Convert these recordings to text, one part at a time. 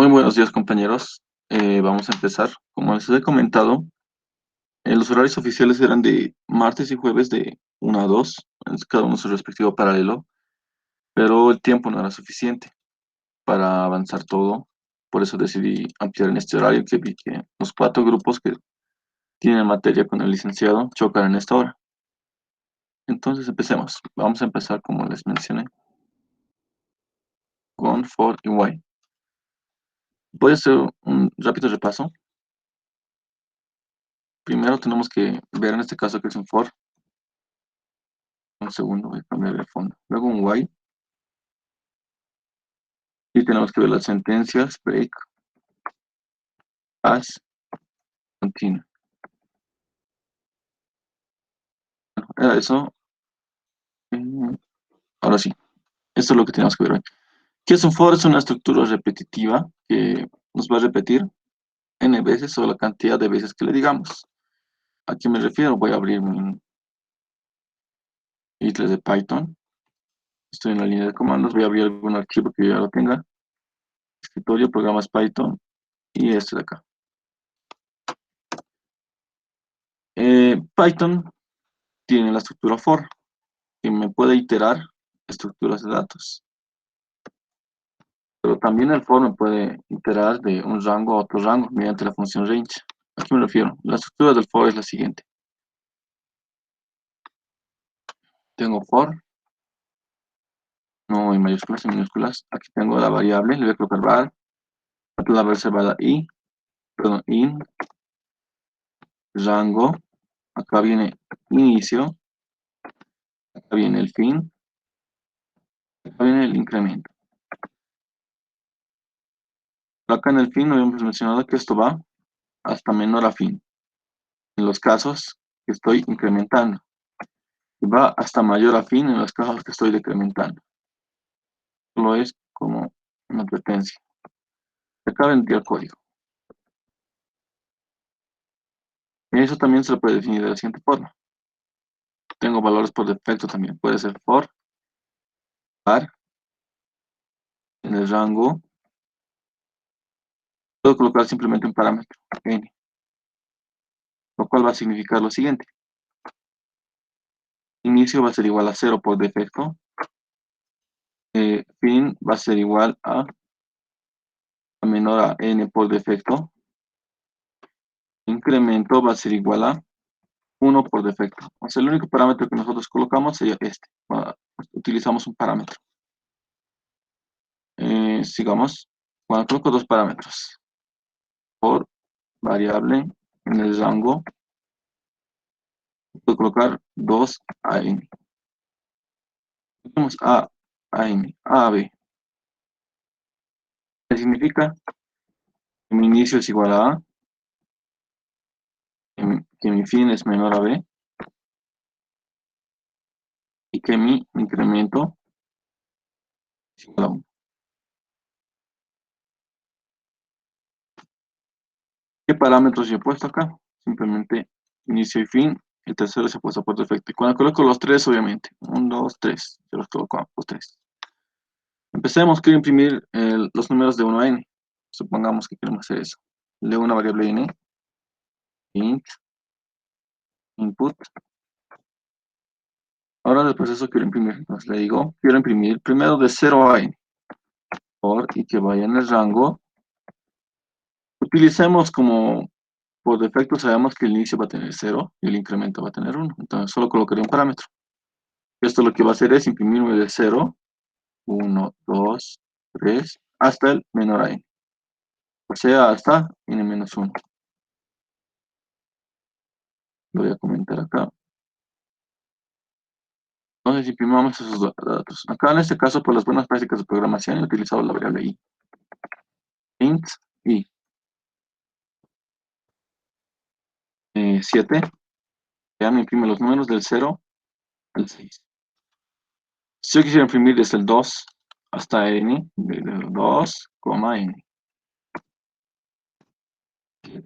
Muy buenos días, compañeros. Vamos a empezar. Como les he comentado, los horarios oficiales eran de martes y jueves de 1 a 2, cada uno su respectivo paralelo, pero el tiempo no era suficiente para avanzar todo. Por eso decidí ampliar en este horario, que vi que los 4 grupos que tienen materia con el licenciado chocan en esta hora. Entonces empecemos. Vamos a empezar, como les mencioné, con for y while. Voy a hacer un rápido repaso. Primero tenemos que ver en este caso que es un for. Un segundo, voy a cambiar de fondo. Luego un while. Y tenemos que ver las sentencias, break, as, continue. Era eso. Mm, Ahora sí, esto es lo que tenemos que ver hoy. ¿Qué es un for? Es una estructura repetitiva que nos va a repetir n veces o la cantidad de veces que le digamos. ¿A qué me refiero? Voy a abrir mi isla de Python. Estoy en la línea de comandos. Voy a abrir algún archivo que ya lo tenga. Escritorio, programas Python y este de acá. Python tiene la estructura for, que me puede iterar estructuras de datos. Pero también el for me puede iterar de un rango a otro rango mediante la función range. ¿A qué me refiero? La estructura del for es la siguiente. Tengo for, no en mayúsculas, en minúsculas. Aquí tengo la variable, le voy a colocar var, la reservada in, rango, acá viene inicio, acá viene el fin, acá viene el incremento. Acá en el fin no habíamos mencionado que esto va hasta menor a fin, en los casos que estoy incrementando. Y va hasta mayor a fin en los casos que estoy decrementando. Solo es como una advertencia. Acá vendría el código. Y eso también se lo puede definir de la siguiente forma. Tengo valores por defecto también. Puede ser for, var, en el rango. Puedo colocar simplemente un parámetro, n, lo cual va a significar lo siguiente. Inicio va a ser igual a 0 por defecto. Fin va a ser igual a menor a n por defecto. Incremento va a ser igual a 1 por defecto. O sea, el único parámetro que nosotros colocamos sería este. Utilizamos un parámetro. Sigamos. Bueno, coloco 2 parámetros. For variable en el rango. Puedo colocar 2 a n. Tenemos a n, a b. ¿Qué significa? Que mi inicio es igual a que mi fin es menor a b y que mi incremento es igual a 1. ¿Qué parámetros yo he puesto acá? Simplemente inicio y fin. El tercero se ha puesto por defecto. Y cuando coloco los 3, obviamente. 1, 2, 3. Yo los coloco a los 3. Empecemos. Quiero imprimir los números de 1 a n. Supongamos que queremos hacer eso. Leo una variable n. Int. Input. Ahora del proceso quiero imprimir. Entonces le digo, quiero imprimir primero de 0 a n. Y que vaya en el rango. Utilicemos como por defecto, sabemos que el inicio va a tener 0 y el incremento va a tener 1. Entonces solo colocaré un parámetro. Esto lo que va a hacer es imprimirme de 0, 1, 2, 3, hasta el menor a n. O sea, hasta n-1. Lo voy a comentar acá. Entonces imprimamos esos datos. Acá en este caso, por las buenas prácticas de programación, he utilizado la variable i. Int i. 7. Ya me imprime los números del 0 al 6. Si yo quisiera imprimir desde el 2 hasta n, de 2, n.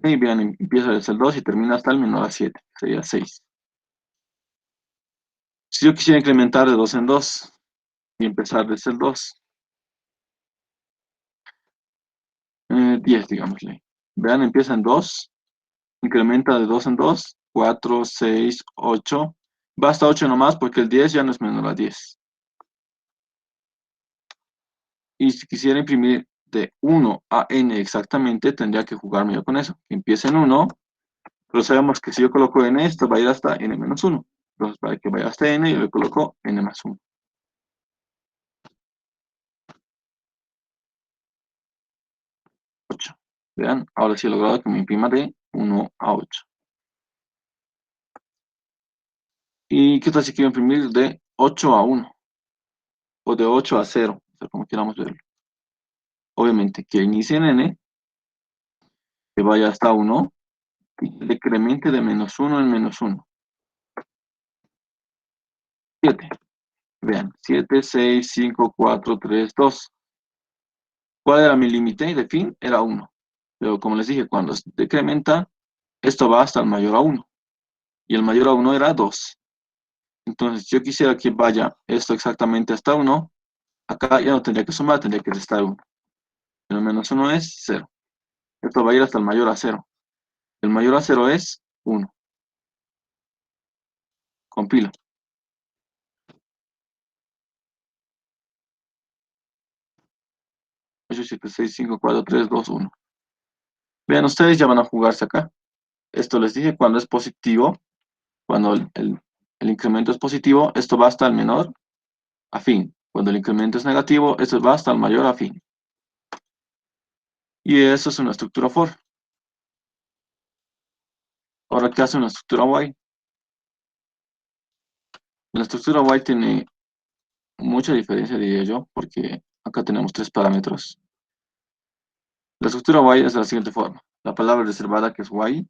Y vean, empieza desde el 2 y termina hasta el menor a 7, sería 6. Si yo quisiera incrementar de 2 en 2 y empezar desde el 2, 10, digámosle. Vean, empieza en 2, incrementa de 2 en 2, 4, 6, 8. Va hasta 8 nomás porque el 10 ya no es menor a 10. Y si quisiera imprimir de 1 a n exactamente, tendría que jugarme yo con eso. Empieza en 1, pero sabemos que si yo coloco n, esto va a ir hasta n menos 1. Entonces, para que vaya hasta n, yo le coloco n más 1. 8. Vean, ahora sí he logrado que me imprima de 1 a 8. ¿Y qué tal si quiero imprimir de 8 a 1? O de 8 a 0, o sea, como queramos verlo. Obviamente, que inicie en n, que vaya hasta 1, y que decremente de menos 1 en menos 1. 7. Vean, 7, 6, 5, 4, 3, 2. ¿Cuál era mi límite de fin? Era 1. Pero como les dije, cuando decrementa, esto va hasta el mayor a 1. Y el mayor a 1 era 2. Entonces, si yo quisiera que vaya esto exactamente hasta 1, acá ya no tendría que sumar, tendría que restar 1. El menos 1 es 0. Esto va a ir hasta el mayor a 0. El mayor a 0 es 1. Compila. 8, 7, 6, 5, 4, 3, 2, 1. Vean, ustedes ya van a jugarse acá. Esto les dije cuando es positivo, cuando el incremento es positivo, esto va hasta el menor a fin. Cuando el incremento es negativo, esto va hasta el mayor a fin. Y eso es una estructura for. Ahora, ¿qué hace una estructura while? La estructura while tiene mucha diferencia, diría yo, porque acá tenemos tres parámetros. La estructura while es de la siguiente forma. La palabra reservada, que es while,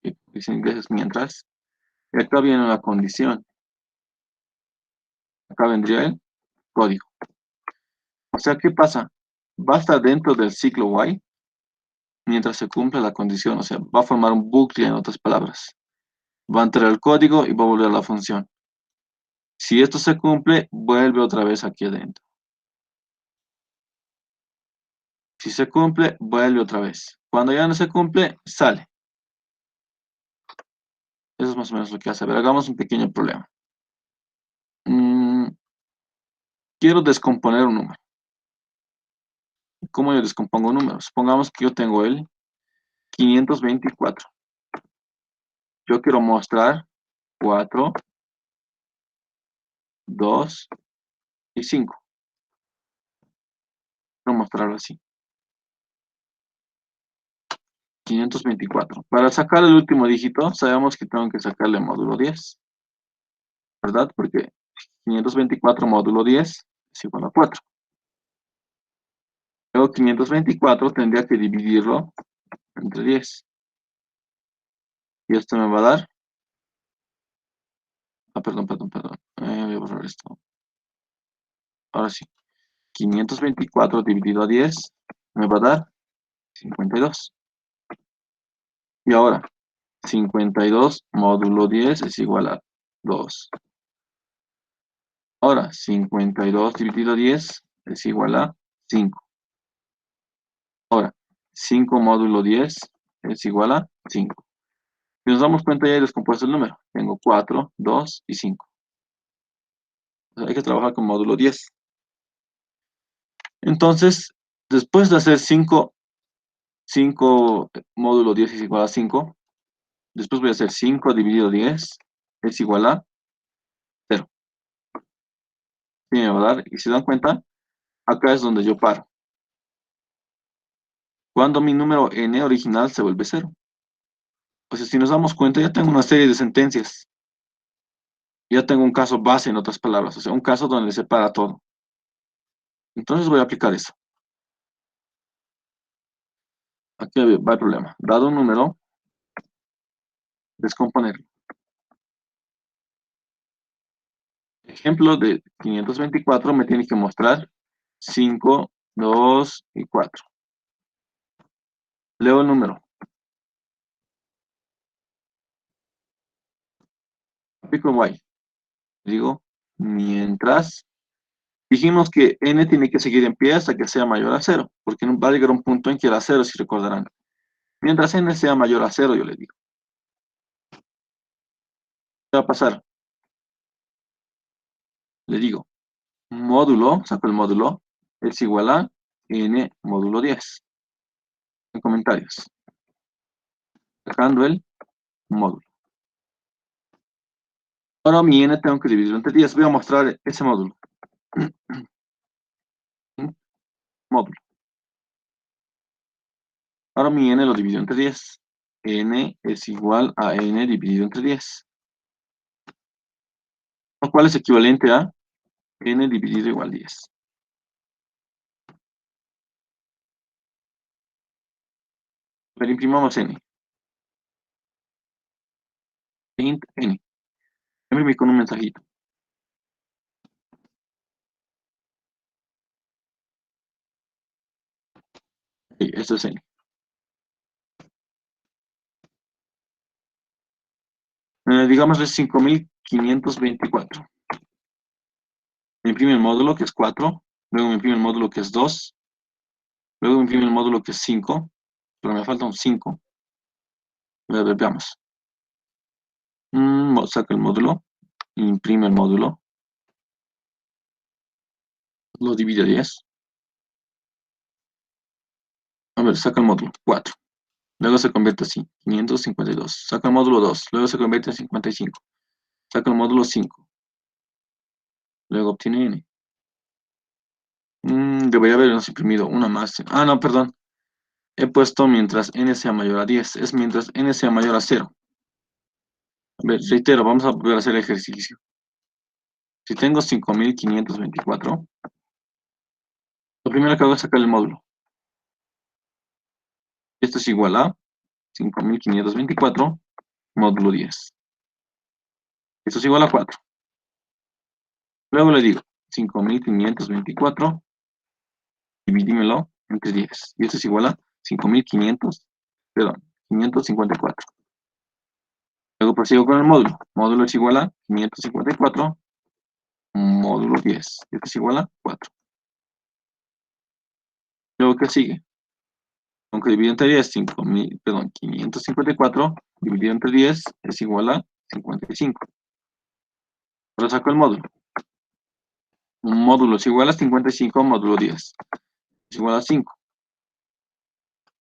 que en inglés es mientras. Y acá viene la condición. Acá vendría el código. O sea, ¿qué pasa? Va a estar dentro del ciclo while mientras se cumpla la condición. O sea, va a formar un bucle, en otras palabras. Va a entrar el código y va a volver a la función. Si esto se cumple, vuelve otra vez aquí adentro. Si se cumple, vuelve otra vez. Cuando ya no se cumple, sale. Eso es más o menos lo que hace. A ver, hagamos un pequeño problema. Mm, quiero descomponer un número. ¿Cómo yo descompongo un número? Supongamos que yo tengo el 524. Yo quiero mostrar 4, 2 y 5. Quiero mostrarlo así. 524. Para sacar el último dígito, sabemos que tengo que sacarle módulo 10, ¿verdad? Porque 524 módulo 10 es igual a 4. Luego 524 tendría que dividirlo entre 10. Y esto me va a dar... Ah, perdón, perdón, perdón. Voy a borrar esto. Ahora sí. 524 dividido a 10 me va a dar 52. Y ahora, 52 módulo 10 es igual a 2. Ahora, 52 dividido a 10 es igual a 5. Ahora, 5 módulo 10 es igual a 5. Si nos damos cuenta, ya he descompuesto el número. Tengo 4, 2 y 5. Hay que trabajar con módulo 10. Entonces, después de hacer 5 módulo 10 es igual a 5, después voy a hacer 5 dividido 10 es igual a 0. Sí, me va a dar, y si se dan cuenta, acá es donde yo paro. Cuando mi número n original se vuelve 0. O sea, si nos damos cuenta, ya tengo una serie de sentencias. Ya tengo un caso base, en otras palabras. O sea, un caso donde se para todo. Entonces voy a aplicar eso. Aquí va el problema. Dado un número, descomponerlo. Ejemplo de 524 me tiene que mostrar 5, 2 y 4. Leo el número. Aplico while. Digo, mientras. Dijimos que n tiene que seguir en pie hasta que sea mayor a cero, porque va a llegar un punto en que era cero, si recordarán. Mientras n sea mayor a cero, yo le digo. ¿Qué va a pasar? Le digo, módulo, saco el módulo, es igual a n módulo 10. En comentarios. Sacando el módulo. Ahora mi n tengo que dividirlo entre 10. Voy a mostrar ese módulo. Módulo. Ahora mi n lo divido entre 10. N es igual a n dividido entre 10. Lo cual es equivalente a n dividido igual 10. Pero imprimamos n. Int n. Imprimí con un mensajito. Sí, esto es n. Digámosle 5524. Me imprime el módulo que es 4. Luego me imprime el módulo que es 2. Luego me imprime el módulo que es 5. Pero me falta un 5. A ver, veamos. Saca el módulo. Imprime el módulo. Lo divide a 10. A ver, saca el módulo. 4. Luego se convierte así. 552. Saca el módulo 2. Luego se convierte en 55. Saca el módulo 5. Luego obtiene n. Debería habernos imprimido una más. Ah, no, perdón. He puesto mientras n sea mayor a 10. Es mientras n sea mayor a 0. A ver, reitero, vamos a volver a hacer el ejercicio. Si tengo 5524, lo primero que hago es sacar el módulo. Esto es igual a 5524 módulo 10. Esto es igual a 4. Luego le digo 5524, dividímelo entre 10. Y esto es igual a 5500, perdón, 554. Luego prosigo con el módulo. Módulo es igual a 554 módulo 10. Esto es igual a 4. Luego, ¿qué sigue? Aunque dividido entre 10, 554 dividido entre 10 es igual a 55. Ahora saco el módulo. Un módulo es igual a 55 módulo 10. Es igual a 5.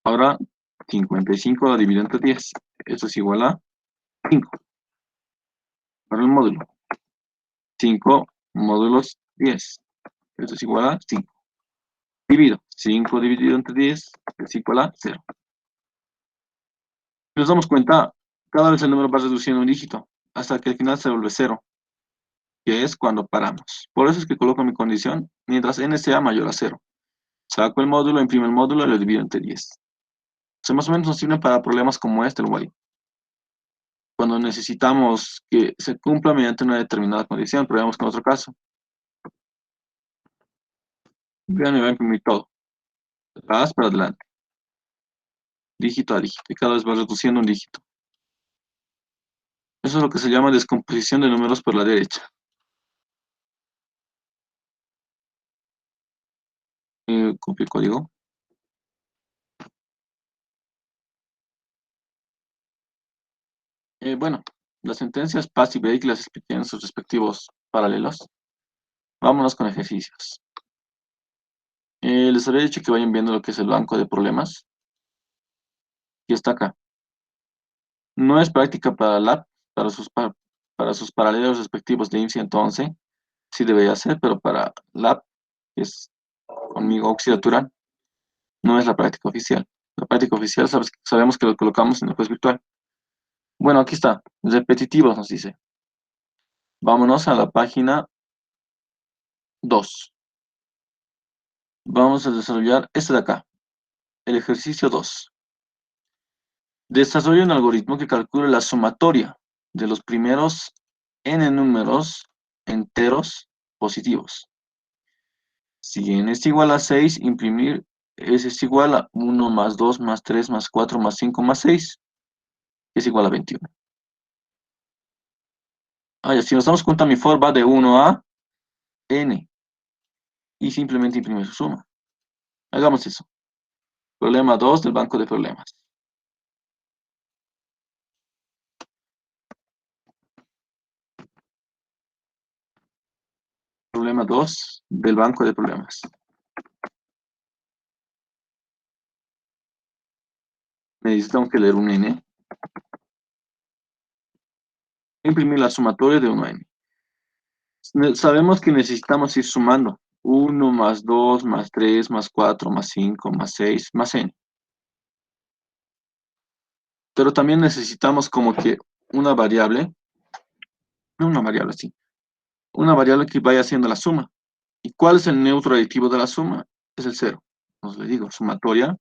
Ahora 55 lo divido entre 10. Eso es igual a 5. Ahora el módulo. 5 módulos 10. Eso es igual a 5. Divido. 5 dividido entre 10 es igual a 0. Si nos damos cuenta, cada vez el número va reduciendo un dígito hasta que al final se vuelve 0, que es cuando paramos. Por eso es que coloco mi condición mientras n sea mayor a 0. Saco el módulo, imprimo el módulo y lo divido entre 10. O sea, más o menos nos sirve para problemas como este, el while. Cuando necesitamos que se cumpla mediante una determinada condición, pero veamos con otro caso. Vean, me va a imprimir todo. De atrás para adelante. Dígito a dígito. Y cada vez va reduciendo un dígito. Eso es lo que se llama descomposición de números por la derecha. Copio el código. Bueno, las sentencias pass y break las expliqué en sus respectivos paralelos. Vámonos con ejercicios. Les había dicho que vayan viendo lo que es el banco de problemas. Y está acá. No es práctica para lab, para sus paralelos respectivos de IN 111. Sí debería ser, pero para lab, que es conmigo oxidatura, no es la práctica oficial. La práctica oficial sabemos que lo colocamos en el juez virtual. Bueno, aquí está. Repetitivos nos dice. Vámonos a la página 2. Vamos a desarrollar este de acá. El ejercicio 2. Desarrolla un algoritmo que calcule la sumatoria de los primeros n números enteros positivos. Si n es igual a 6, imprimir S es igual a 1 más 2 más 3 más 4 más 5 más 6, es igual a 21. Ya, si nos damos cuenta, mi for va de 1 a n. y simplemente imprime su suma. Hagamos eso. Problema 2 del banco de problemas. Problema 2 del banco de problemas. Necesitamos que leer un n. Imprimir la sumatoria de 1 a n. Sabemos que necesitamos ir sumando. 1 más 2 más 3 más 4 más 5 más 6 más n. Pero también necesitamos como que una variable, no una variable así, una variable que vaya haciendo la suma. ¿Y cuál es el neutro aditivo de la suma? Es el cero. Entonces le digo, sumatoria.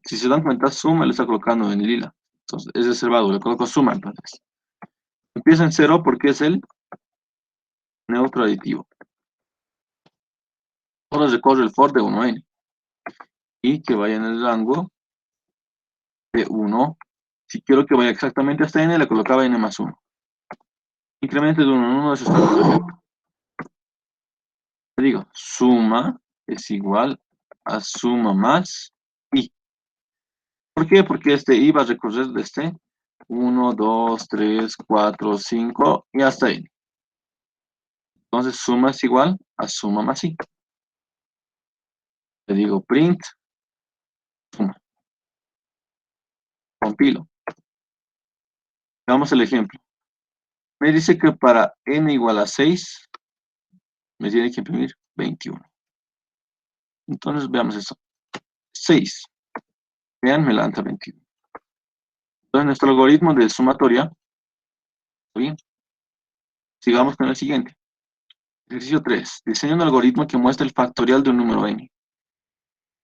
Si se dan cuenta, suma le está colocando en lila. Entonces es reservado, le coloco suma entonces. Empieza en cero porque es el neutro aditivo. Ahora recorre el for de 1 a n. Y que vaya en el rango de 1. Si quiero que vaya exactamente hasta n, le colocaba n más 1. Incremento de 1 en 1, eso está perfecto. Le digo, suma es igual a suma más i. ¿Por qué? Porque este i va a recorrer desde 1, 2, 3, 4, 5 y hasta n. Entonces suma es igual a suma más i. Le digo print, suma. Compilo. Veamos el ejemplo. Me dice que para n igual a 6, me tiene que imprimir 21. Entonces veamos eso. 6. Vean, me lanza 21. Entonces nuestro algoritmo de sumatoria, ¿está bien? Sigamos con el siguiente. Ejercicio 3. Diseña un algoritmo que muestra el factorial de un número n.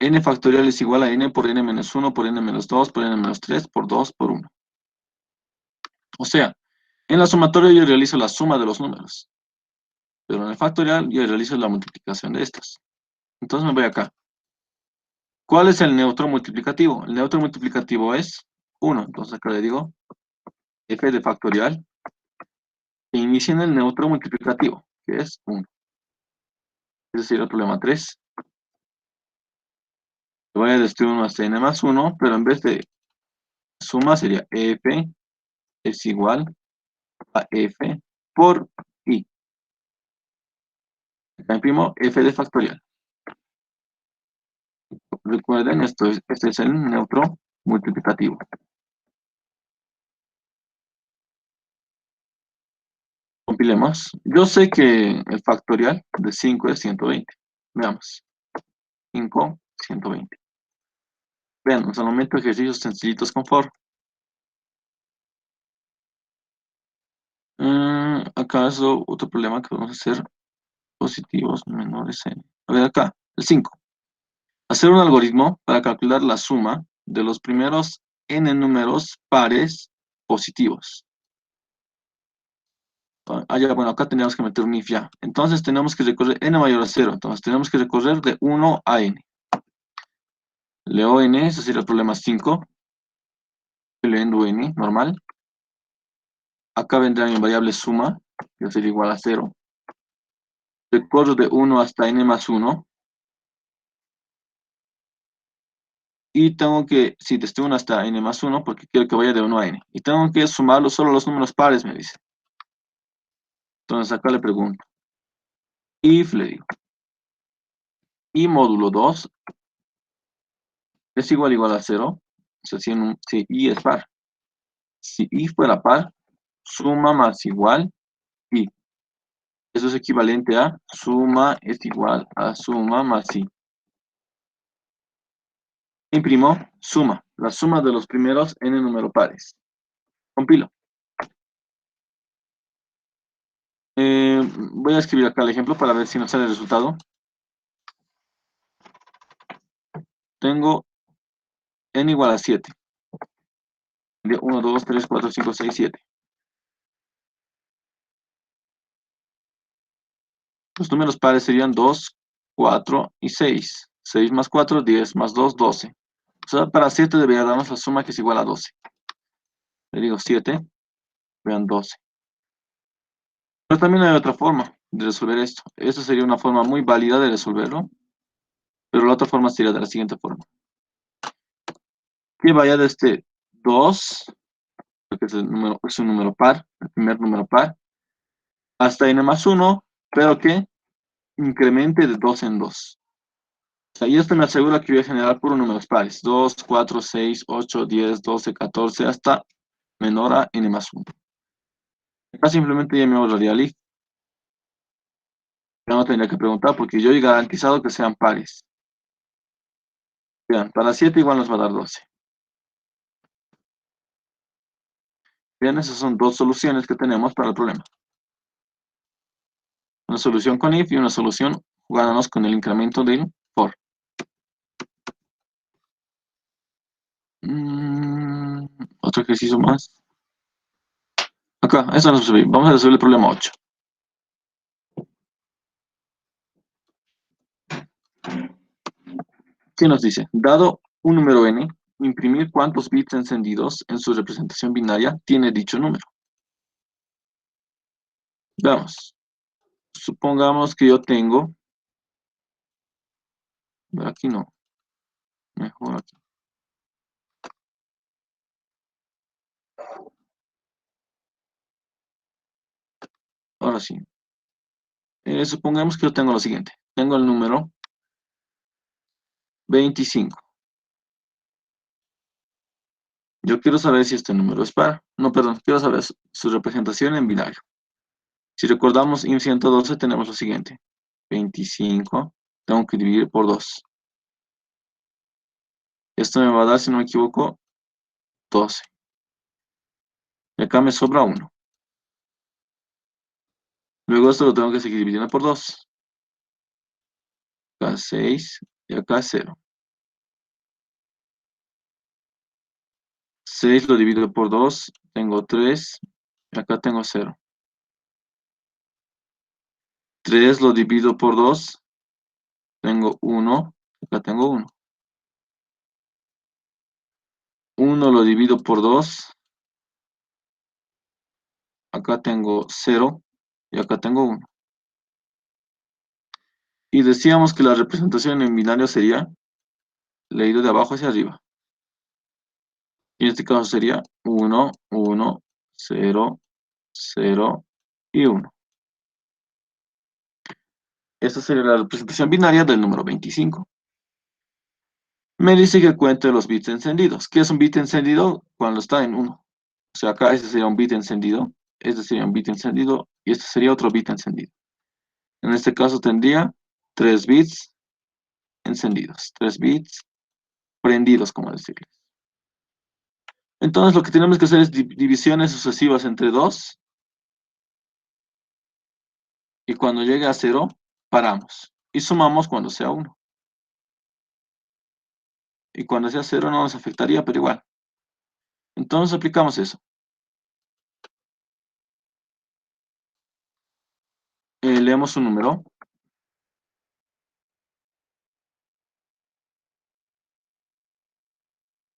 N factorial es igual a n por n menos 1 por n menos 2 por n menos 3 por 2 por 1. O sea, en la sumatoria yo realizo la suma de los números. Pero en el factorial yo realizo la multiplicación de estos. Entonces me voy acá. ¿Cuál es el neutro multiplicativo? El neutro multiplicativo es 1. Entonces acá le digo f de factorial e inicia en el neutro multiplicativo, que es 1. Ese sería el problema 3. Voy a desde 1 hasta n más 1, pero en vez de suma sería f es igual a f por i. Acá imprimo f de factorial. Recuerden, este es el neutro multiplicativo. Compilemos. Yo sé que el factorial de 5 es 120. Veamos. 5, 120. Vean, hasta el momento ejercicios sencillitos con for. ¿Acaso otro problema que vamos a hacer? Positivos menores n. A ver acá, el 5. Hacer un algoritmo para calcular la suma de los primeros n números pares positivos. Ya, bueno, acá tenemos que meter un if ya. Entonces tenemos que recorrer n mayor a 0. Entonces tenemos que recorrer de 1 a n. Leo n, ese sería el problema 5. Leyendo n, normal. Acá vendrá mi variable suma, que sería igual a 0. Recorro de 1 hasta n más 1. Y tengo que, sí, desde 1 hasta n más 1, porque quiero que vaya de 1 a n. Y tengo que sumarlo solo los números pares, me dice. Entonces acá le pregunto. If le digo. Y módulo 2 es igual a 0. O sea, si i es par. Si i fuera par, suma más igual i. Eso es equivalente a suma es igual a suma más i. Imprimo suma, la suma de los primeros n número pares. Compilo. Voy a escribir acá el ejemplo para ver si nos sale el resultado. Tengo n igual a 7. De 1, 2, 3, 4, 5, 6, 7. Los números pares serían 2, 4 y 6. 6 más 4, 10 más 2, 12. O sea, para 7 debería darnos la suma que es igual a 12. Le digo 7, vean 12. Pero también hay otra forma. de resolver esto. Esta sería una forma muy válida de resolverlo, pero la otra forma sería de la siguiente forma. Que vaya desde 2, porque es un número par, el primer número par, hasta n más 1, pero que incremente de 2 en 2. O sea, y esto me asegura que voy a generar puros números pares. 2, 4, 6, 8, 10, 12, 14, hasta menor a n más 1. Acá simplemente ya me ahorraría el if. Ya no tendría que preguntar porque yo he garantizado que sean pares. Vean, para 7 igual nos va a dar 12. Bien, esas son dos soluciones que tenemos para el problema. Una solución con if y una solución jugándonos con el incremento del for. Otro ejercicio más. Acá, eso nos resolví. Vamos a resolver el problema 8. ¿Qué nos dice? Dado un número n, imprimir cuántos bits encendidos en su representación binaria tiene dicho número. Veamos. Supongamos que yo tengo... Aquí no. Mejor aquí. Ahora sí. Supongamos que yo tengo lo siguiente. Tengo el número 25. Yo quiero saber si este número es par. No, perdón. Quiero saber su representación en binario. Si recordamos IN 112 tenemos lo siguiente. 25. Tengo que dividir por 2. Esto me va a dar, si no me equivoco, 12. Y acá me sobra 1. Luego esto lo tengo que seguir dividiendo por 2. Acá 6 y acá 0. 6 lo divido por 2, tengo 3 y acá tengo 0. 3 lo divido por 2, tengo 1, acá tengo 1. 1 lo divido por 2, acá tengo 0 y acá tengo 1. Y decíamos que la representación en binario sería leído de abajo hacia arriba. Y en este caso sería 1, 1, 0, 0 y 1. Esta sería la representación binaria del número 25. Me dice que cuente los bits encendidos. ¿Qué es un bit encendido? Cuando está en 1. O sea, acá este sería un bit encendido, este sería un bit encendido y este sería otro bit encendido. En este caso tendría 3 bits encendidos, 3 bits prendidos, como decirles. Entonces lo que tenemos que hacer es divisiones sucesivas entre 2 y cuando llegue a 0, paramos. Y sumamos cuando sea 1. Y cuando sea 0 no nos afectaría, pero igual. Entonces aplicamos eso. Leemos un número.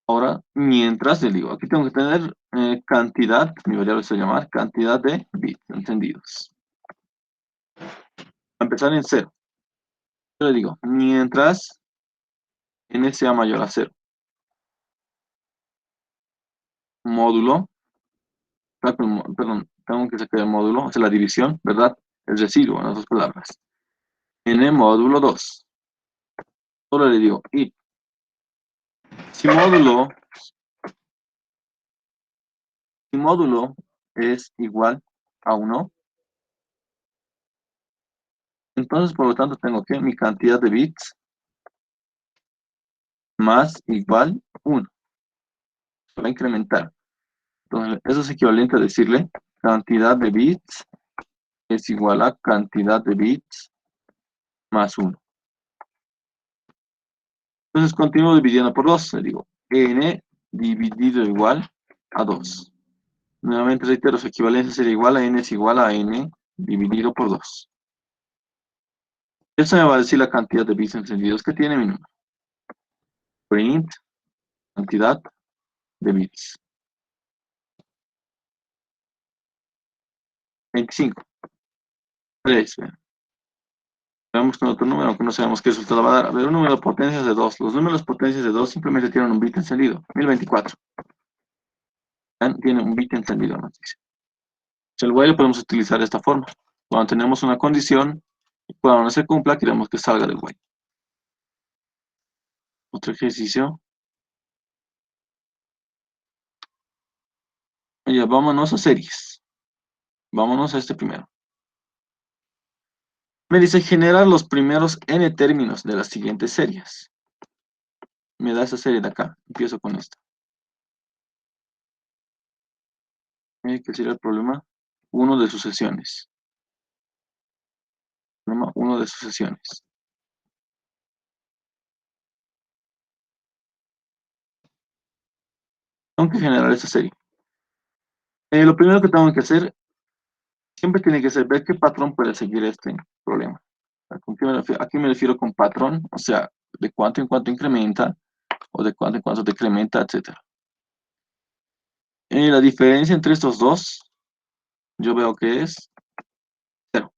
Ahora, mientras, le digo, aquí tengo que tener cantidad, mi variable se va a llamar cantidad de bits encendidos. A empezar en 0. Yo le digo, mientras n sea mayor a 0. Módulo, perdón, tengo que sacar el módulo, es la división, ¿verdad? El residuo, en otras palabras. N módulo 2. Ahora le digo, y si módulo es igual a 1, entonces por lo tanto tengo que mi cantidad de bits más igual 1. Se va a incrementar. Entonces, eso es equivalente a decirle cantidad de bits es igual a cantidad de bits más 1. Entonces continúo dividiendo por 2. Le digo n dividido igual a 2. Nuevamente reitero, su equivalencia sería igual a n es igual a n dividido por 2. Eso me va a decir la cantidad de bits encendidos que tiene mi número. Print cantidad de bits. 25. 3. Veamos con otro número, aunque no sabemos qué resultado va a dar. A ver, un número de potencias de 2. Los números potencias de 2 simplemente tienen un bit encendido. 1024. Tiene un bit encendido, nos dice. El while lo podemos utilizar de esta forma. Cuando tenemos una condición, y cuando no se cumpla, queremos que salga del while. Otro ejercicio. Ya, vámonos a series. Vámonos a este primero. Me dice generar los primeros n términos de las siguientes series. Me da esa serie de acá. Empiezo con esta. ¿Qué sería el problema? Uno de sucesiones. Problema 1 de sucesiones. Tengo que generar esa serie. Lo primero que tengo que hacer, siempre tiene que ser ver qué patrón puede seguir este problema. ¿Con qué me refiero? Aquí me refiero con patrón, o sea, de cuánto en cuánto incrementa, o de cuánto en cuánto decrementa, etc. La diferencia entre estos dos, yo veo que es 0.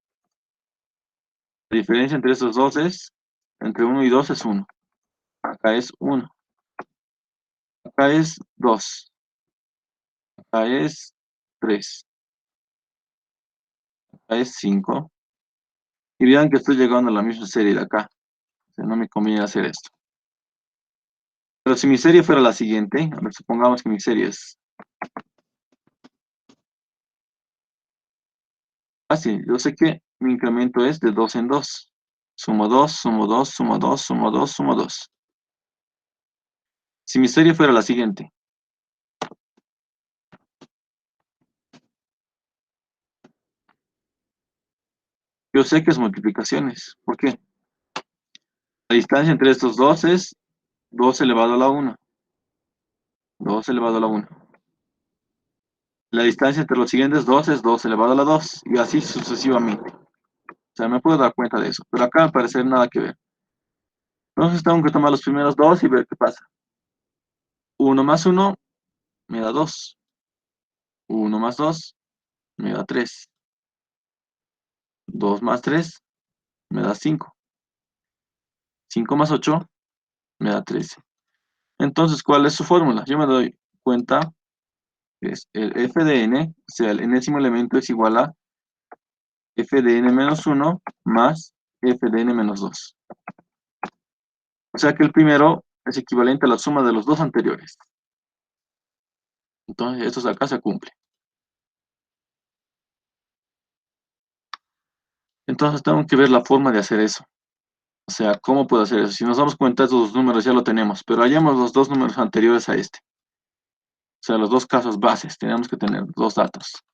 La diferencia entre estos dos es, entre 1 y 2 es 1. Acá es 1. Acá es 2. Acá es 3. Acá es 5. Y vean que estoy llegando a la misma serie de acá. O sea, no me conviene hacer esto. Pero si mi serie fuera la siguiente, a ver, supongamos que mi serie es fácil. Yo sé que mi incremento es de 2 en 2. Sumo 2, sumo 2, sumo 2, sumo 2, sumo 2. Si mi serie fuera la siguiente, yo sé que es multiplicaciones. ¿Por qué? La distancia entre estos dos es 2 elevado a la 1. 2 elevado a la 1. La distancia entre los siguientes dos es 2 elevado a la 2. Y así sucesivamente. O sea, me puedo dar cuenta de eso. Pero acá al parecer nada que ver. Entonces tengo que tomar los primeros dos y ver qué pasa. 1 más 1 me da 2. 1 más 2 me da 3. 2 más 3 me da 5. 5 más 8 me da 13. Entonces, ¿cuál es su fórmula? Yo me doy cuenta que es el f de n, o sea, el enésimo elemento es igual a f de n menos 1 más f de n menos 2. O sea que el primero es equivalente a la suma de los dos anteriores. Entonces, esto acá se cumple. Entonces, tengo que ver la forma de hacer eso. O sea, ¿cómo puedo hacer eso? Si nos damos cuenta, estos dos números ya lo tenemos, pero hallamos los dos números anteriores a este. O sea, los dos casos bases, tenemos que tener dos datos.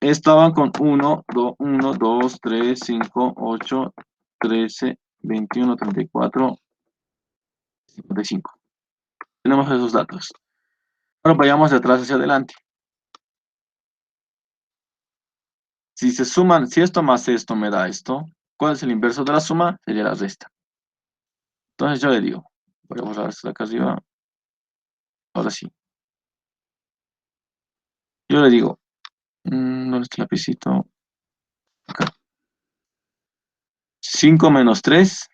Estaban con 1, 2, 3, 5, 8, 13, 21, 34, 55. Tenemos esos datos. Ahora vayamos de atrás hacia adelante. Si se suman, si esto más esto me da esto, ¿cuál es el inverso de la suma? Sería la resta. Entonces yo le digo, voy a borrar esto de acá arriba. Ahora sí. Yo le digo, ¿dónde está el lapicito? Acá. 5 menos 3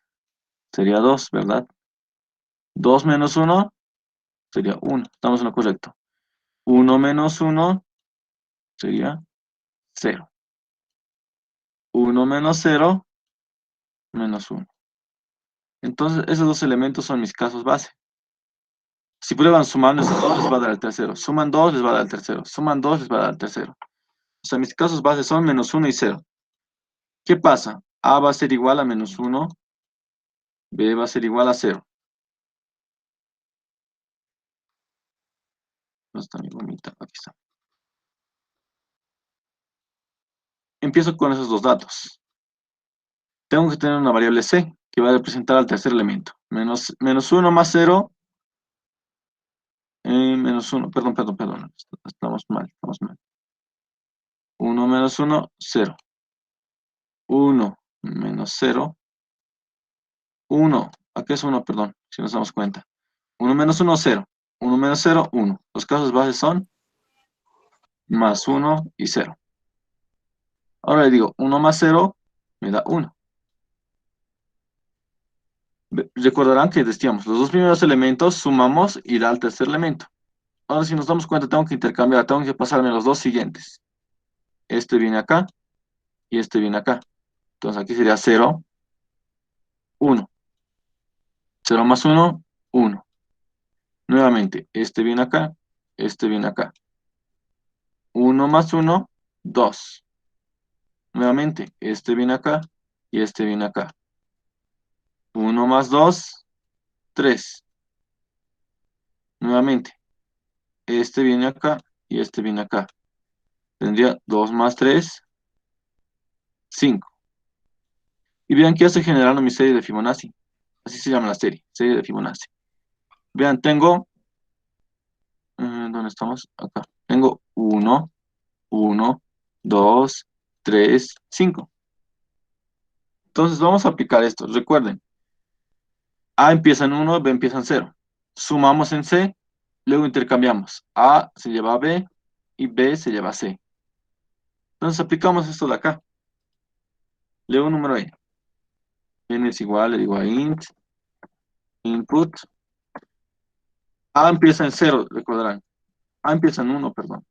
sería 2, ¿verdad? 2 menos 1 sería 1. Estamos en lo correcto. 1 menos 1 sería 0. 1 menos 0 menos 1. Entonces, esos dos elementos son mis casos base. Si prueban sumando esos dos, les va a dar el tercero. Suman 2, les va a dar el tercero. Suman 2, les va a dar el tercero. O sea, mis casos base son menos 1 y 0. ¿Qué pasa? A va a ser igual a menos 1. B va a ser igual a 0. ¿Dónde está mi gomita? Aquí está. Empiezo con esos dos datos. Tengo que tener una variable C que va a representar al tercer elemento. Menos 1 más 0. Menos 1. Perdón. Estamos mal. 1 menos 1, 0. 1 menos 0. 1. ¿A qué es 1? Perdón, si nos damos cuenta. 1 menos 1, 0. 1 menos 0, 1. Los casos bases son más 1 y 0. Ahora le digo, 1 más 0 me da 1. Recordarán que decíamos, los dos primeros elementos sumamos y da el tercer elemento. Ahora si nos damos cuenta, tengo que intercambiar, tengo que pasarme los dos siguientes. Este viene acá y este viene acá. Entonces aquí sería 0, 1. 0 más 1, 1. Nuevamente, este viene acá, este viene acá. 1 más 1, 2. Nuevamente, este viene acá y este viene acá. 1 más 2, 3. Nuevamente, este viene acá y este viene acá. Tendría 2 más 3, 5. Y vean que ya estoy generando mi serie de Fibonacci. Así se llama la serie de Fibonacci. Vean, tengo, ¿dónde estamos? Acá. Tengo 1, 1, 2, 3, 5. Entonces vamos a aplicar esto. Recuerden, A empieza en 1, B empieza en 0. Sumamos en C, luego intercambiamos. A se lleva a B y B se lleva a C. Entonces aplicamos esto de acá. Leo un número N. N es igual, le digo a int, input. A empieza en 0, recordarán. A empieza en 1, perdón.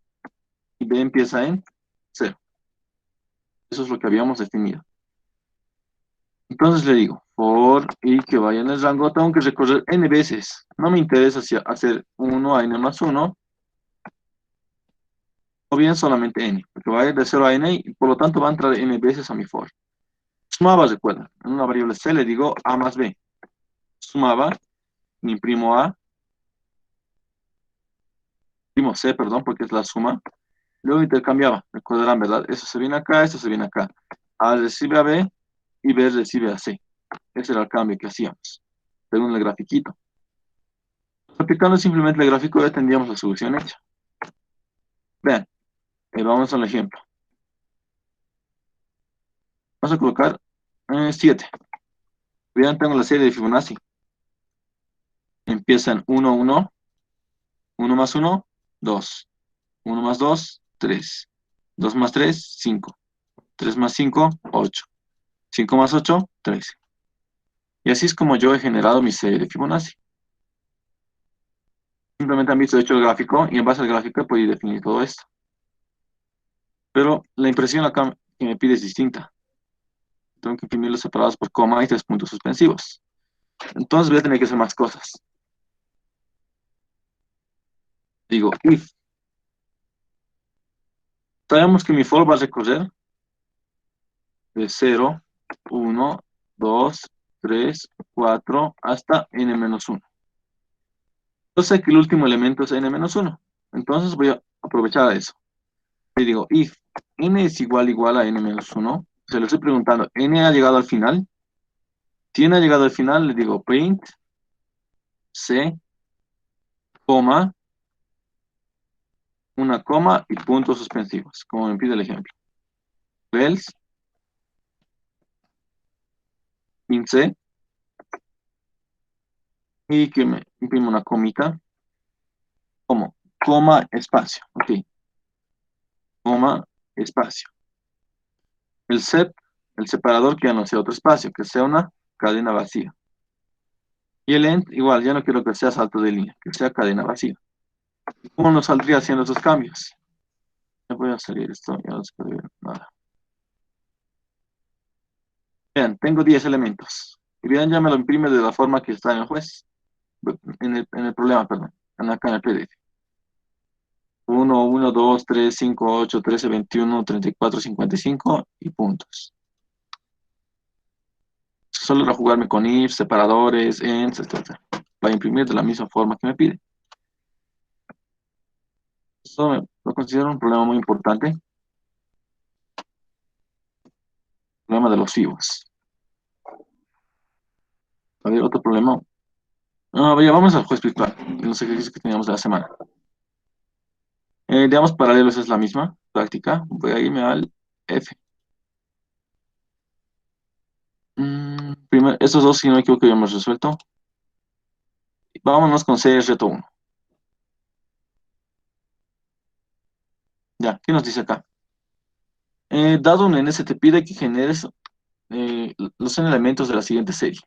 Y B empieza en 0. Eso es lo que habíamos definido. Entonces le digo, for i que vaya en el rango, tengo que recorrer n veces. No me interesa si hacer 1 a n más 1, o bien solamente n, porque va a ir de 0 a n y por lo tanto va a entrar n veces a mi for. Sumaba, recuerda, en una variable c le digo a más b. Sumaba, mi imprimo a, imprimo c, perdón, porque es la suma. Luego intercambiaba, recordarán, ¿verdad? Eso se viene acá, esto se viene acá. A recibe a b y b recibe a c. Ese era el cambio que hacíamos, según el grafiquito. Aplicando simplemente el gráfico ya tendríamos la solución hecha. Vean, vamos al ejemplo. Vamos a colocar 7. Vean, tengo la serie de Fibonacci. Empiezan 1, 1, 1 más 1, 2. 1 más 2, 3. 2 más 3, 5. 3 más 5, 8. 5 más 8, 13. Y así es como yo he generado mi serie de Fibonacci. Simplemente han visto, hecho el gráfico y en base al gráfico he podido definir todo esto. Pero la impresión acá que me pide es distinta. Tengo que imprimirlos separados por coma y 3 puntos suspensivos. Entonces voy a tener que hacer más cosas. Digo, if. Sabemos que mi for va a recorrer de 0, 1, 2, 3, 4, hasta n-1. Yo sé que el último elemento es n-1. Entonces voy a aprovechar a eso. Y digo, if n es igual a n-1, se le estoy preguntando, ¿n ha llegado al final? Si n ha llegado al final, le digo print c, coma, una coma y puntos suspensivos, como me pide el ejemplo. Else, int c, y que me imprime una comita, como, coma, espacio, ok, coma, espacio. El sep, el separador que ya no sea otro espacio, que sea una cadena vacía. Y el end, igual, ya no quiero que sea salto de línea, que sea cadena vacía. ¿Cómo nos saldría haciendo esos cambios? Ya voy a salir esto, ya no se puede ver nada. Vean, tengo 10 elementos. Y vean, ya me lo imprime de la forma que está en el juez. En el problema, perdón. Acá en el PDF. 1, 1, 2, 3, 5, 8, 13, 21, 34, 55 y puntos. Solo para jugarme con if, separadores, ends, etc. Para imprimir de la misma forma que me pide. Eso lo considero un problema muy importante. El problema de los fibos. A ver, otro problema. Ya vamos al juez virtual, en los ejercicios que teníamos de la semana. Digamos, paralelos es la misma práctica. Voy a irme al F. Primero, estos dos, si no me equivoco, ya hemos resuelto. Vámonos con C, reto 1. Ya, ¿qué nos dice acá? Dado un n, se te pide que generes los n elementos de la siguiente serie.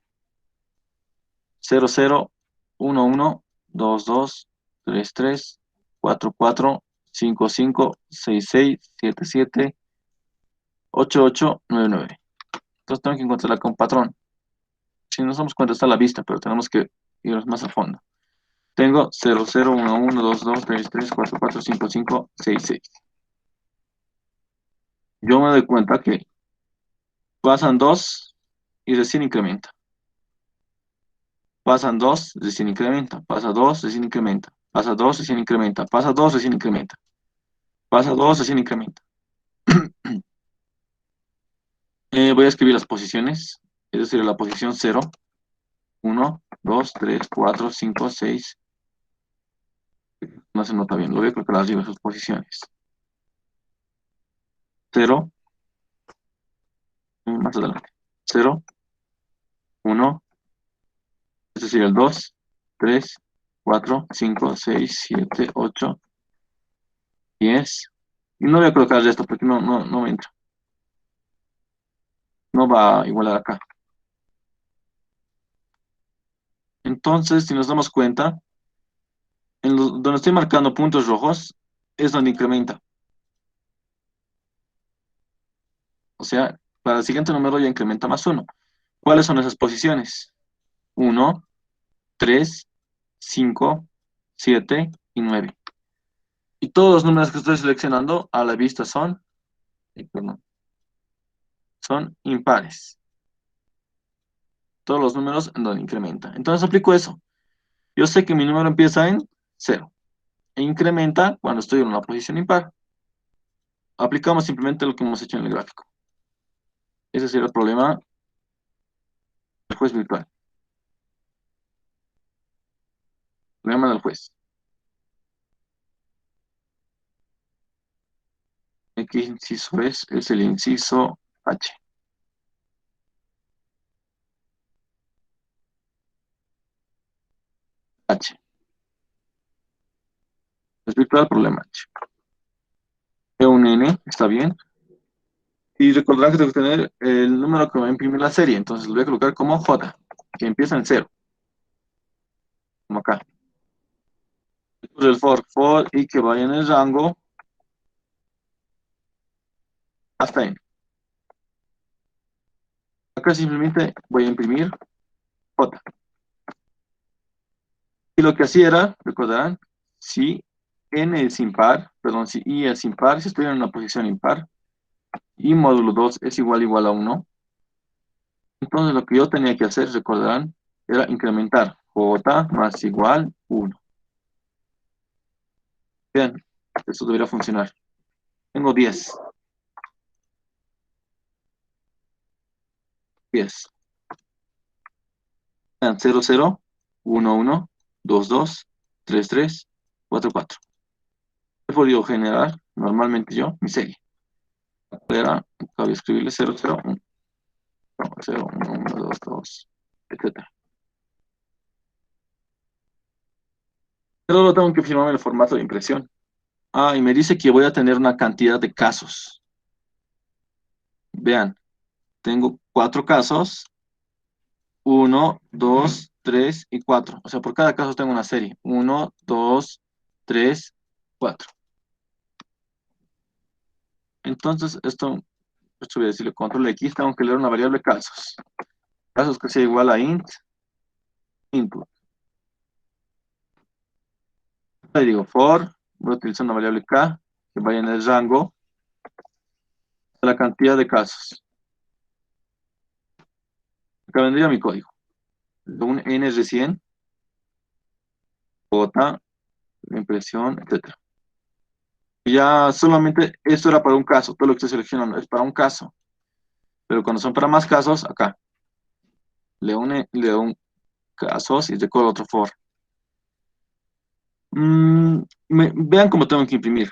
00, 1, 1, 2, 2, 3, 3, 4, 4, 5, 5, 6, 7, 7, 8, 8, 9, 9. Entonces tengo que encontrarla con patrón. Si nos damos cuenta está a la vista, pero tenemos que ir más a fondo. Tengo 00, 1, 1, 2, 2, 3, 3, 4, 4, 5, 5, 6, 6. Yo me doy cuenta que pasan 2 y recién incrementa. Pasan 2, recién incrementa. Pasa 2, recién incrementa. Pasa 2, recién incrementa. Pasa 2, recién incrementa. Pasa 2, recién incrementa. Voy a escribir las posiciones. Es decir, la posición 0, 1, 2, 3, 4, 5, 6. No se nota bien. Lo voy a colocar arriba sus posiciones. 0, más adelante. 0, 1, es decir, el 2, 3, 4, 5, 6, 7, 8, 10. Y no voy a colocar esto porque no me entra. No va a igualar acá. Entonces, si nos damos cuenta, donde estoy marcando puntos rojos es donde incrementa. O sea, para el siguiente número ya incrementa más 1. ¿Cuáles son esas posiciones? 1, 3, 5, 7 y 9. Y todos los números que estoy seleccionando a la vista perdón, son impares. Todos los números en donde incrementa. Entonces aplico eso. Yo sé que mi número empieza en 0 e incrementa cuando estoy en una posición impar. Aplicamos simplemente lo que hemos hecho en el gráfico. Ese sería el problema del juez virtual. Problema del juez. ¿Qué inciso es? Es el inciso H. H. Es virtual, problema H. E un N, está bien. Y recordará que tengo que tener el número que va a imprimir la serie. Entonces lo voy a colocar como J, que empieza en 0. Como acá. Después el for y que vaya en el rango hasta N. Acá simplemente voy a imprimir J. Y lo que hacía era, recordarán, si N es impar, perdón, si I es impar, si estoy en una posición impar, y módulo 2 es igual a 1, entonces lo que yo tenía que hacer, recordarán, era incrementar J más igual 1. Bien, eso debería funcionar. Tengo 10. 10. Vean, 0, 0, 1, 1, 2, 2, 3, 3, 4, 4. He podido generar normalmente yo mi serie. Era, acabo de escribirle 0, 0, 1, 0, 1, 1, 2, 2, etc. Pero lo tengo que firmar en el formato de impresión. Ah, y me dice que voy a tener una cantidad de casos. Vean, tengo 4 casos, 1, 2, 3 y 4. O sea, por cada caso tengo una serie. 1, 2, 3, 4. Entonces, esto voy a decirle control X, tengo que leer una variable casos. Casos que sea igual a int, input. Ahí digo for, voy a utilizar una variable k, que vaya en el rango de la cantidad de casos. Acá vendría mi código. Un n recién, j, impresión, etc. Y ya solamente esto era para un caso, todo lo que estoy seleccionando es para un caso. Pero cuando son para más casos, acá, leo un casos y recuerdo otro for. Vean cómo tengo que imprimir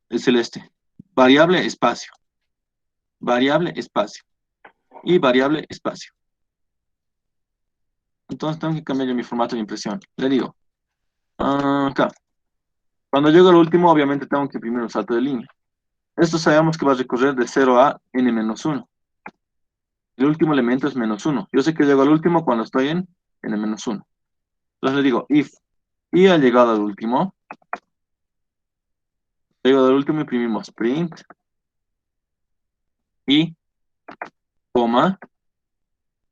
el celeste. Variable, espacio. Variable, espacio. Y variable, espacio. Entonces tengo que cambiar yo mi formato de impresión. Le digo, acá. Cuando llego al último, obviamente tengo que imprimir un salto de línea. Esto sabemos que va a recorrer de 0 a n-1. El último elemento es -1. Yo sé que llego al último cuando estoy en n-1. Entonces le digo if y ha llegado al último. Llegado al último, imprimimos print y coma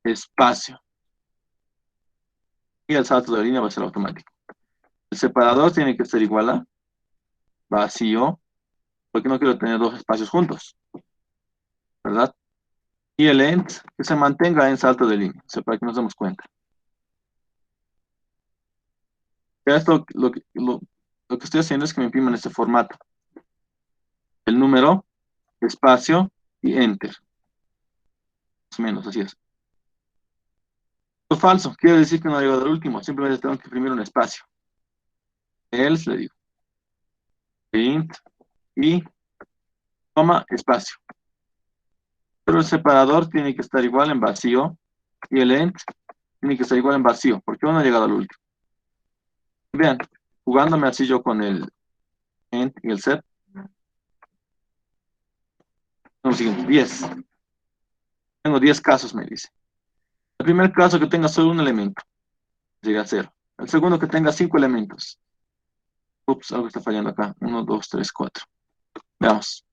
espacio. Y el salto de línea va a ser automático. El separador tiene que ser igual a vacío, porque no quiero tener dos espacios juntos, ¿verdad? Y el end que se mantenga en salto de línea, o sea, para que nos demos cuenta. Esto, lo que estoy haciendo es que me impriman este formato. El número, espacio y enter. Más o menos, así es. Esto es falso, quiere decir que no ha llegado al último, simplemente tengo que imprimir un espacio. Else, le digo, print y coma, espacio. Pero el separador tiene que estar igual en vacío y el end tiene que estar igual en vacío, porque uno ha llegado al último. Vean, jugándome así yo con el end y el set, tengo 10. Tengo 10 casos, me dice. El primer caso que tenga solo un elemento, llega a 0. El segundo que tenga 5 elementos. Ups, algo está fallando acá. 1, 2, 3, 4. Veamos.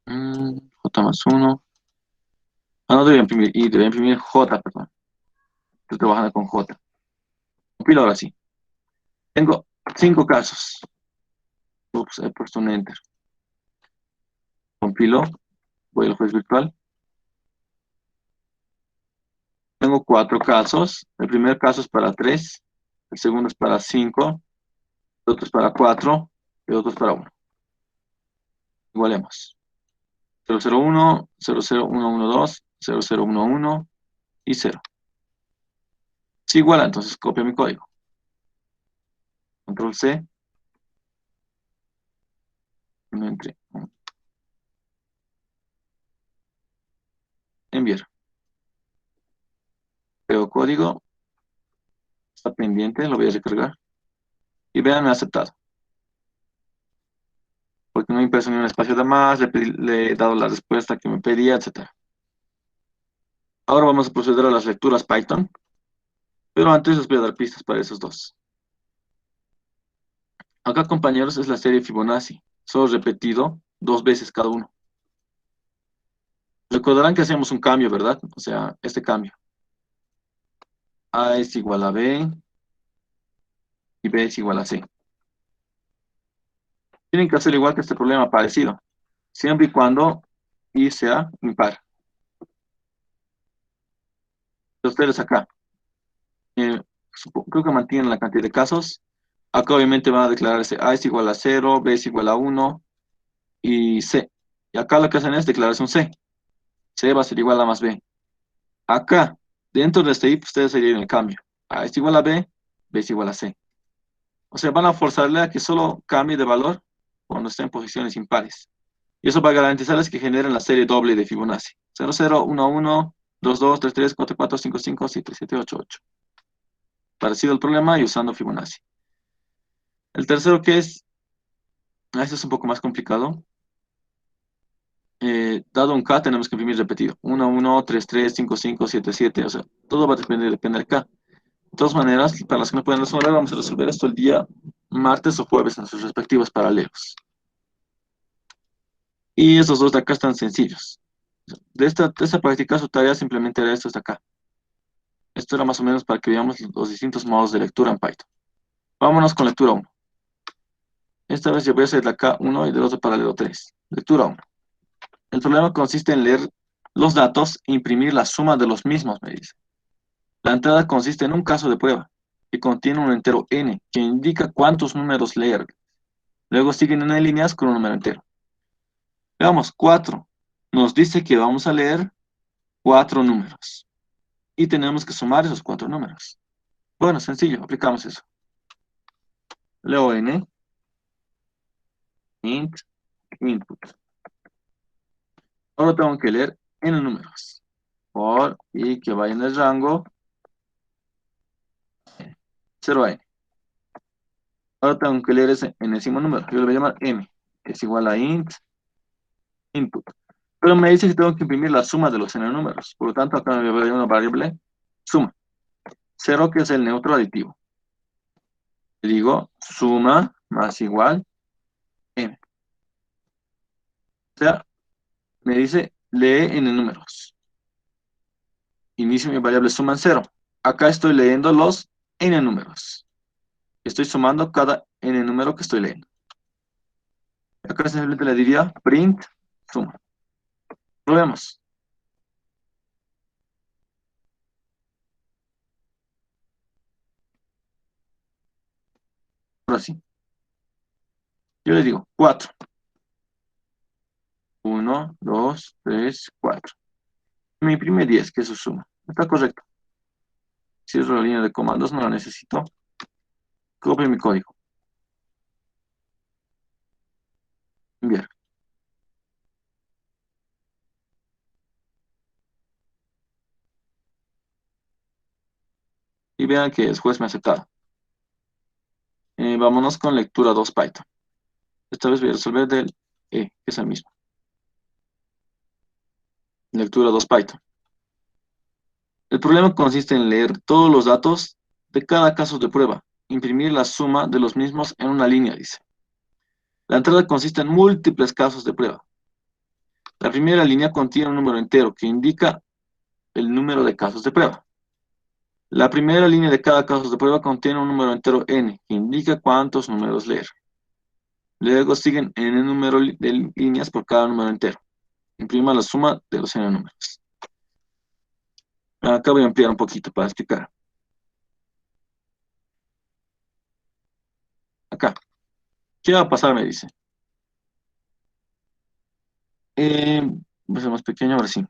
J más 1. Ah, no debe imprimir I, debe imprimir J, perdón. Estoy trabajando con J. Compilo ahora sí. Tengo 5 casos. Ups, he puesto un enter. Compilo. Voy al juez virtual. Tengo 4 casos. El primer caso es para 3. El segundo es para 5. El otro es para 4. Y el otro es para 1. Igualemos. 001, 00112, 0011 y 0. Si iguala, entonces copio mi código. Control C. No entré. Enviar. Creo código. Está pendiente, lo voy a recargar. Y vean, me ha aceptado. Porque no he impreso ni un espacio de más, le he dado la respuesta que me pedía, etc. Ahora vamos a proceder a las lecturas Python. Pero antes les voy a dar pistas para esos dos. Acá, compañeros, es la serie Fibonacci. Solo repetido 2 veces cada uno. Recordarán que hacemos un cambio, ¿verdad? O sea, este cambio. A es igual a B y B es igual a C. Tienen que hacer igual que este problema parecido, siempre y cuando I sea impar. Ustedes acá, eh, creo que mantienen la cantidad de casos. Acá obviamente van a declararse A es igual a 0, B es igual a 1 y C. Y acá lo que hacen es declararse un C. C va a ser igual a más B. Acá, dentro de este if, ustedes harían el cambio. A es igual a B, B es igual a C. O sea, van a forzarle a que solo cambie de valor cuando esté en posiciones impares. Y eso va a garantizarles que generen la serie doble de Fibonacci. 0, 0, 1, 1, 2, 2, 3, 3, 4, 4, 5, 5, 7, 7, 8, 8. Parecido al problema y usando Fibonacci. El tercero que es, este es un poco más complicado. Dado un K, tenemos que imprimir repetido. 1, 1, 3, 3, 5, 5, 7, 7. O sea, todo va a depender del K. De todas maneras, para los que no pueden resolver, vamos a resolver esto el día martes o jueves en sus respectivos paralelos. Y esos dos de acá están sencillos. De esta práctica, su tarea simplemente era esto de acá. Esto era más o menos para que veamos los distintos modos de lectura en Python. Vámonos con lectura 1. Esta vez yo voy a hacer de acá 1 y del otro paralelo 3. Lectura 1. El problema consiste en leer los datos e imprimir la suma de los mismos, me dice. La entrada consiste en un caso de prueba que contiene un entero n que indica cuántos números leer. Luego siguen en líneas con un número entero. Veamos, 4. Nos dice que vamos a leer 4 números. Y tenemos que sumar esos 4 números. Bueno, sencillo, aplicamos eso. Leo n, int, input. Ahora tengo que leer n números. Por y que vaya en el rango 0 a n. Ahora tengo que leer ese enésimo número. Yo le voy a llamar m, que es igual a int input. Pero me dice que tengo que imprimir la suma de los n números. Por lo tanto, acá me voy a dar una variable suma. 0, que es el neutro aditivo. Le digo suma más igual m. O sea, me dice lee n números. Inicio mi variable suma en 0. Acá estoy leyendo los n números. Estoy sumando cada n número que estoy leyendo. Acá simplemente le diría print suma. Probemos. Ahora sí. Yo le digo 4. 1, 2, 3, 4. Me imprime 10, que es su suma. Está correcto. Cierro la línea de comandos, no la necesito. Copio mi código. Enviar. Y vean que después me ha aceptado. Vámonos con lectura 2 Python. Esta vez voy a resolver del E, que es el mismo. Lectura 2 Python. El problema consiste en leer todos los datos de cada caso de prueba, imprimir la suma de los mismos en una línea, dice. La entrada consiste en múltiples casos de prueba. La primera línea contiene un número entero que indica el número de casos de prueba. La primera línea de cada caso de prueba contiene un número entero n, que indica cuántos números leer. Luego siguen n número de líneas por cada número entero. Imprima la suma de los n números. Acá voy a ampliar un poquito para explicar. Acá. ¿Qué va a pasar? Me dice. Voy a ser más pequeño, ahora sí.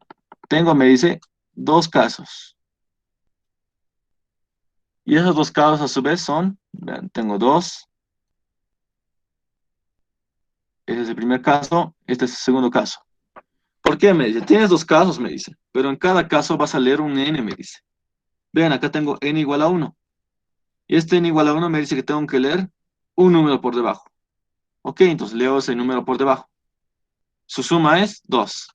Tengo, me dice, dos casos. Y esos dos casos a su vez son, vean, tengo dos. Este es el primer caso, este es el segundo caso. ¿Por qué? Me dice, tienes dos casos, me dice, pero en cada caso vas a leer un n, me dice. Vean, acá tengo n igual a 1. Y este n igual a 1 me dice que tengo que leer un número por debajo. Ok, entonces leo ese número por debajo. Su suma es 2.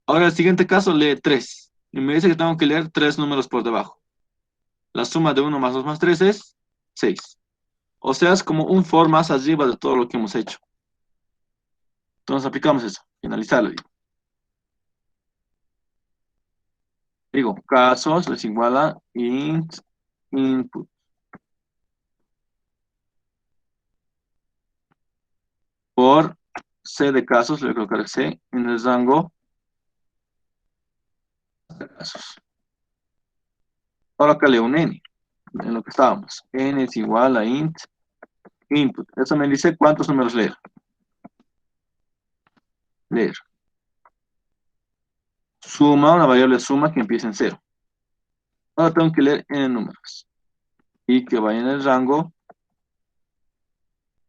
Ahora el siguiente caso lee 3. Y me dice que tengo que leer tres números por debajo. La suma de 1 más 2 más 3 es 6. O sea, es como un for más arriba de todo lo que hemos hecho. Entonces aplicamos eso. Finalizarlo. Digo, casos es igual a int input. Por c de casos, le voy a colocar c en el rango de casos. Ahora acá leo un n, en lo que estábamos. N es igual a int input. Eso me dice cuántos números leer. Leer. Suma, una variable suma que empieza en 0. Ahora tengo que leer n números. Y que vaya en el rango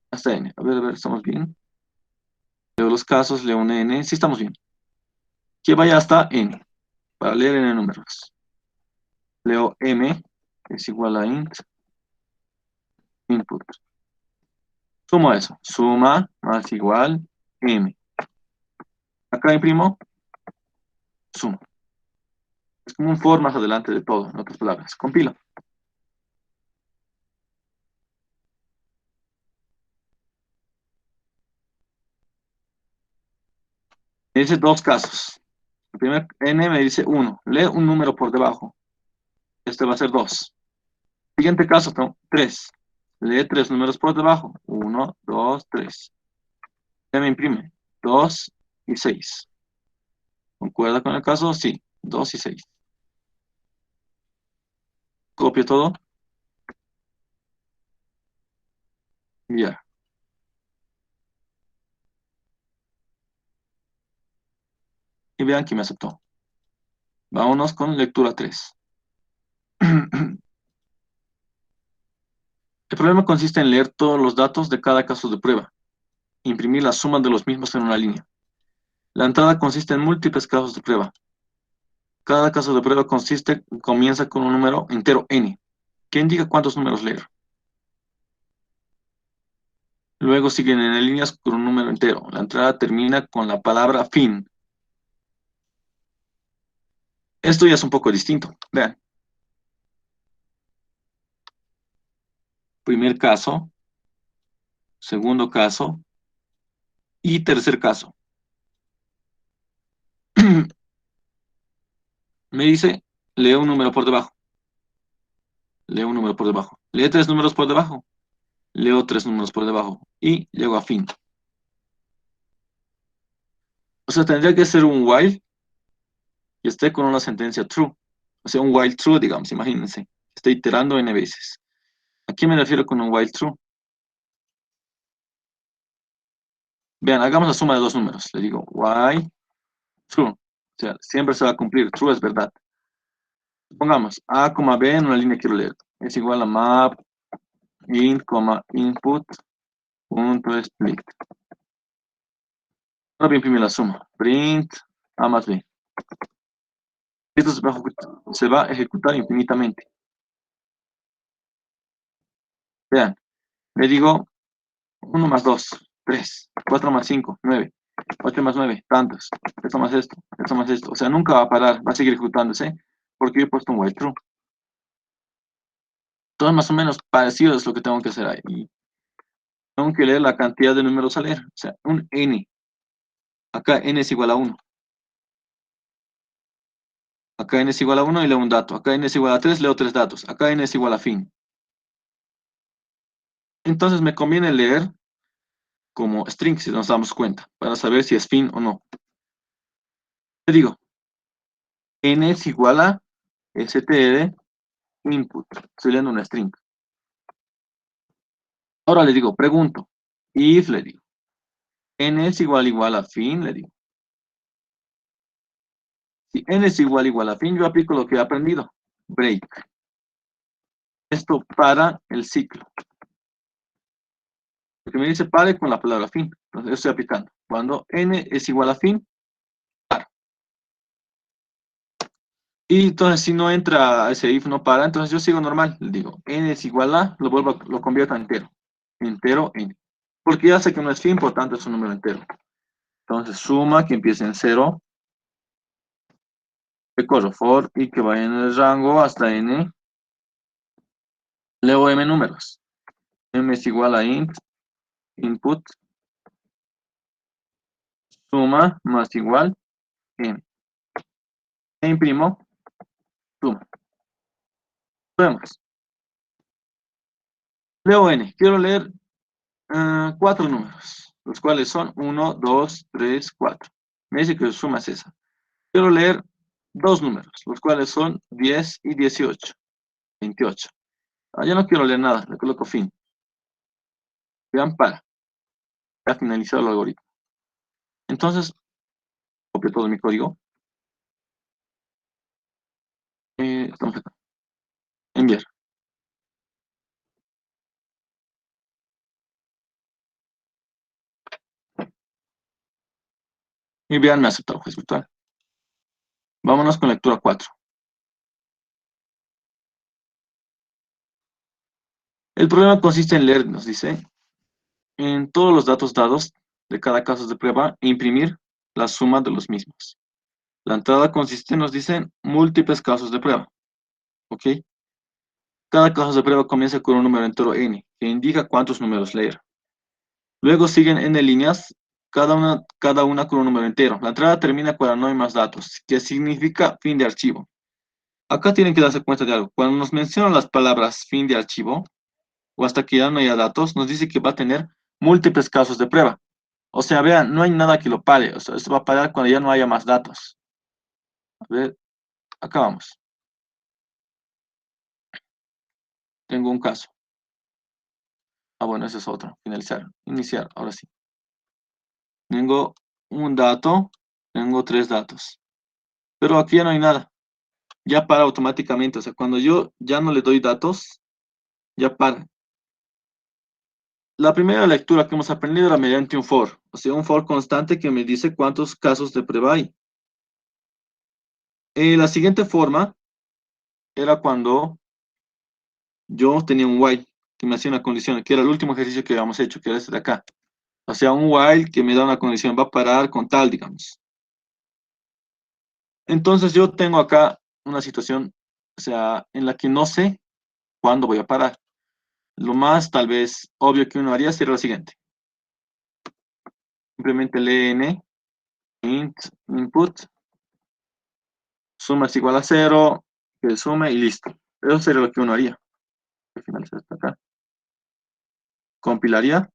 hasta n. A ver, ¿estamos bien? Leo los casos, leo un n. Sí, estamos bien. Que vaya hasta n, para leer n números. Leo m, que es igual a int input. Sumo eso. Suma más igual m. Acá imprimo suma. Es como un for más adelante de todo, en otras palabras. Compilo. Me dice dos casos. El primer n me dice 1. Lee un número por debajo. Este va a ser 2. Siguiente caso, 3. Lee tres números por debajo. 1, 2, 3. Ya me imprime 2 y 6. ¿Concuerda con el caso? Sí. 2 y 6. Copio todo. Ya. Y vean que me aceptó. Vámonos con lectura 3. El problema consiste en leer todos los datos de cada caso de prueba, imprimir la suma de los mismos en una línea. La entrada consiste en múltiples casos de prueba. Cada caso de prueba comienza con un número entero n, que indica cuántos números leer. Luego siguen en líneas con un número entero. La entrada termina con la palabra fin. Esto ya es un poco distinto. Vean, primer caso, segundo caso y tercer caso. Me dice, leo un número por debajo. Leo un número por debajo. Lee tres números por debajo. Leo tres números por debajo. Y llego a fin. O sea, tendría que ser un while y esté con una sentencia true. O sea, un while true, digamos, imagínense. Estoy iterando n veces. ¿A qué me refiero con un while true? Vean, hagamos la suma de dos números. Le digo while true. O sea, siempre se va a cumplir. True es verdad. Pongamos A, B en una línea que quiero leer. Es igual a map int, input, punto split. Ahora voy a imprimir la suma. Print A más B. Esto se va a ejecutar infinitamente. Vean, le digo 1 más 2, 3, 4 más 5, 9, 8 más 9, tantos. Esto más esto, esto más esto. O sea, nunca va a parar, va a seguir ejecutándose porque yo he puesto un while true. Todo más o menos parecido es lo que tengo que hacer ahí. Tengo que leer la cantidad de números a leer. O sea, un n. Acá n es igual a 1. Acá n es igual a 1 y leo un dato. Acá n es igual a 3, leo 3 datos. Acá n es igual a fin. Entonces me conviene leer como string, si nos damos cuenta, para saber si es fin o no. Le digo, n es igual a str input. Estoy leyendo una string. Ahora le digo, pregunto. If le digo, n es igual a fin, le digo. Si n es igual a fin, yo aplico lo que he aprendido. Break. Esto para el ciclo. Porque me dice pare con la palabra fin. Entonces, yo estoy aplicando. Cuando n es igual a fin, paro. Y entonces, si no entra ese if, no para, entonces yo sigo normal. Le digo, n es igual a, lo convierto a entero. Entero, n. Porque ya sé que no es fin, por tanto es un número entero. Entonces, suma que empiece en 0. Recorro for y que vaya en el rango hasta n. Leo m números. M es igual a int, input, suma más igual n. E imprimo, suma. Vemos. Leo n. Quiero leer 4 números, los cuales son 1, 2, 3, 4. Me dice que su suma es esa. Quiero leer 2 números, los cuales son 10 y 18. 28. Ya no quiero leer nada, le coloco fin. Vean, para. Ya ha finalizado el algoritmo. Entonces, copio todo mi código. Estamos acá. Enviar. Y vean, me ha aceptado juez virtual. Vámonos con lectura 4. El problema consiste en leer, nos dice, en todos los datos dados de cada caso de prueba e imprimir la suma de los mismos. La entrada consiste, nos dicen, múltiples casos de prueba. ¿Ok? Cada caso de prueba comienza con un número entero n, que indica cuántos números leer. Luego siguen n líneas, cada una con un número entero. La entrada termina cuando no hay más datos, que significa fin de archivo. Acá tienen que darse cuenta de algo. Cuando nos mencionan las palabras fin de archivo, o hasta que ya no haya datos, nos dice que va a tener múltiples casos de prueba. O sea, vean, no hay nada que lo pare. O sea, esto va a parar cuando ya no haya más datos. A ver, acá vamos. Tengo un caso. Ah, bueno, ese es otro. Finalizar. Iniciar. Ahora sí. Tengo un dato. Tengo tres datos. Pero aquí ya no hay nada. Ya para automáticamente. O sea, cuando yo ya no le doy datos, ya para. La primera lectura que hemos aprendido era mediante un for. O sea, un for constante que me dice cuántos casos de prueba hay. La siguiente forma era cuando yo tenía un while. que me hacía una condición, que era el último ejercicio que habíamos hecho, que era este de acá. O sea, un while que me da una condición, va a parar con tal, digamos. Entonces yo tengo acá una situación, o sea, en la que no sé cuándo voy a parar. Lo más tal vez obvio que uno haría sería lo siguiente. Simplemente len int input, suma es igual a cero, que sume y listo. Eso sería lo que uno haría. Voy a finalizar esto acá. Compilaría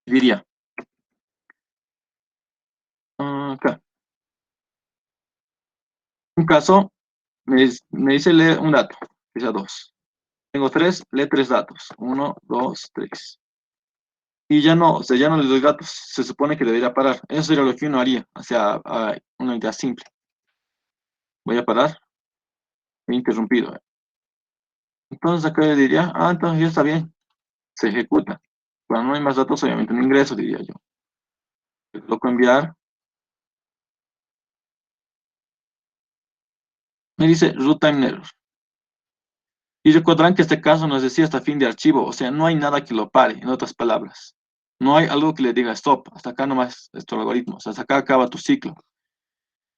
y diría, acá, un caso, me dice lee un dato, que sea 2. Tengo 3, lee 3 datos. Uno, 2, 3. Y ya no, o sea, ya no le doy datos. Se supone que debería parar. Eso sería lo que uno haría. O sea, una idea simple. Voy a parar. He interrumpido. Entonces acá yo diría, entonces ya está bien. Se ejecuta. Cuando no hay más datos, obviamente no ingreso, diría yo. Le coloco enviar. Me dice root time error. Y recordarán que este caso nos decía hasta fin de archivo. O sea, no hay nada que lo pare, en otras palabras. No hay algo que le diga stop. Hasta acá nomás es tu algoritmo. O sea, hasta acá acaba tu ciclo.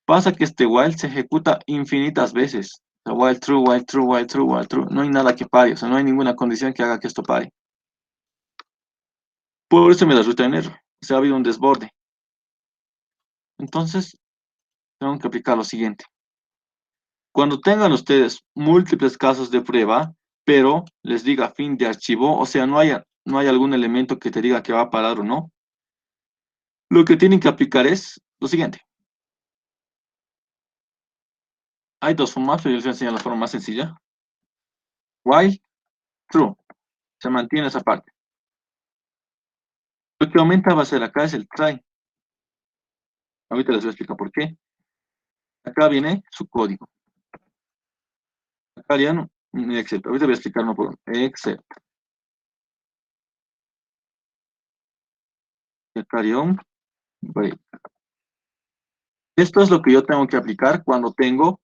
Pasa que este while se ejecuta infinitas veces. O sea, while true, while true, while true, while true. No hay nada que pare, o sea, no hay ninguna condición que haga que esto pare. Por eso me da ruta en error. O sea, ha habido un desborde. Entonces, tengo que aplicar lo siguiente. Cuando tengan ustedes múltiples casos de prueba, pero les diga fin de archivo, o sea, no hay algún elemento que te diga que va a parar o no, lo que tienen que aplicar es lo siguiente. Hay dos formas, pero yo les voy a enseñar la forma más sencilla. While true. Se mantiene esa parte. Lo que aumenta va a ser acá es el try. Ahorita les voy a explicar por qué. Acá viene su código. Acá harían un except. Ahorita voy a explicar uno por uno. Except. Y acá haría un break. Esto es lo que yo tengo que aplicar cuando tengo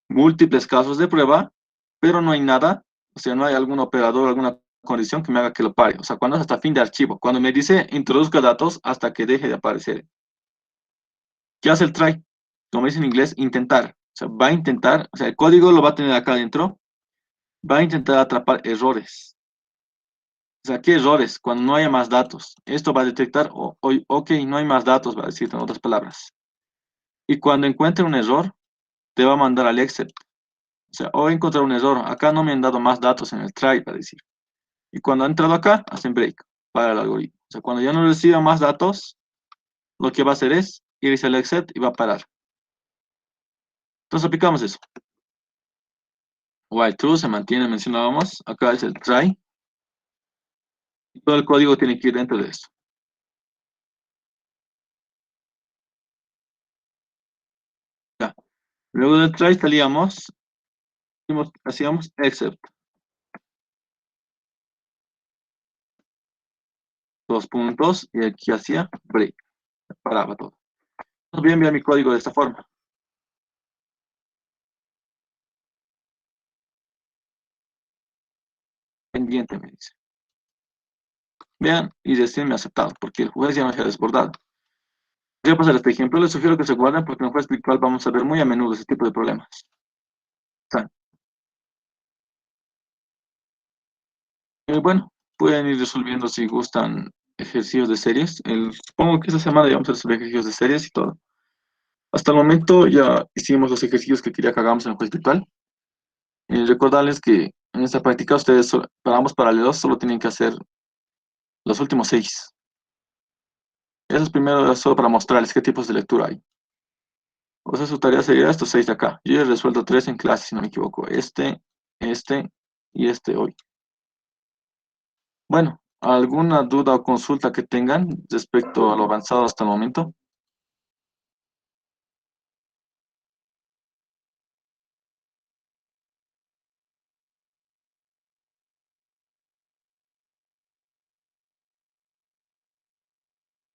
múltiples casos de prueba, pero no hay nada, o sea, no hay algún operador, alguna condición que me haga que lo pare. O sea, cuando es hasta fin de archivo. Cuando me dice introduzca datos hasta que deje de aparecer. ¿Qué hace el try? Como dice en inglés, intentar. O sea, va a intentar, o sea, el código lo va a tener acá adentro, va a intentar atrapar errores. O sea, ¿qué errores? Cuando no haya más datos. Esto va a detectar, ok, no hay más datos, va a decir en otras palabras. Y cuando encuentre un error, te va a mandar al except. O sea, o encontrar un error. Acá no me han dado más datos en el try, va a decir. Y cuando ha entrado acá, hacen break para el algoritmo. O sea, cuando ya no reciba más datos, lo que va a hacer es irse al except y va a parar. Entonces aplicamos eso. While true se mantiene, mencionábamos. Acá es el try. Y todo el código tiene que ir dentro de esto. Ya. Luego del try salíamos, hacíamos except. Dos puntos y aquí hacía break. Paraba todo. Voy a enviar mi código de esta forma. Pendiente, me dice. Vean y decirme aceptado, porque el juez ya no se ha desbordado. Voy a pasar este ejemplo. Les sugiero que se guarden porque en el juez virtual vamos a ver muy a menudo ese tipo de problemas. O bueno, pueden ir resolviendo si gustan ejercicios de series. Supongo que esta semana ya vamos a resolver ejercicios de series y todo. Hasta el momento ya hicimos los ejercicios que quería que hagamos en el juez virtual. Recordarles que en esta práctica ustedes para ambos paralelos solo tienen que hacer los últimos 6. Eso es primero solo para mostrarles qué tipos de lectura hay. O sea, su tarea sería estos 6 de acá. Yo he resuelto 3 en clase, si no me equivoco. Este y este hoy. Bueno, ¿alguna duda o consulta que tengan respecto a lo avanzado hasta el momento?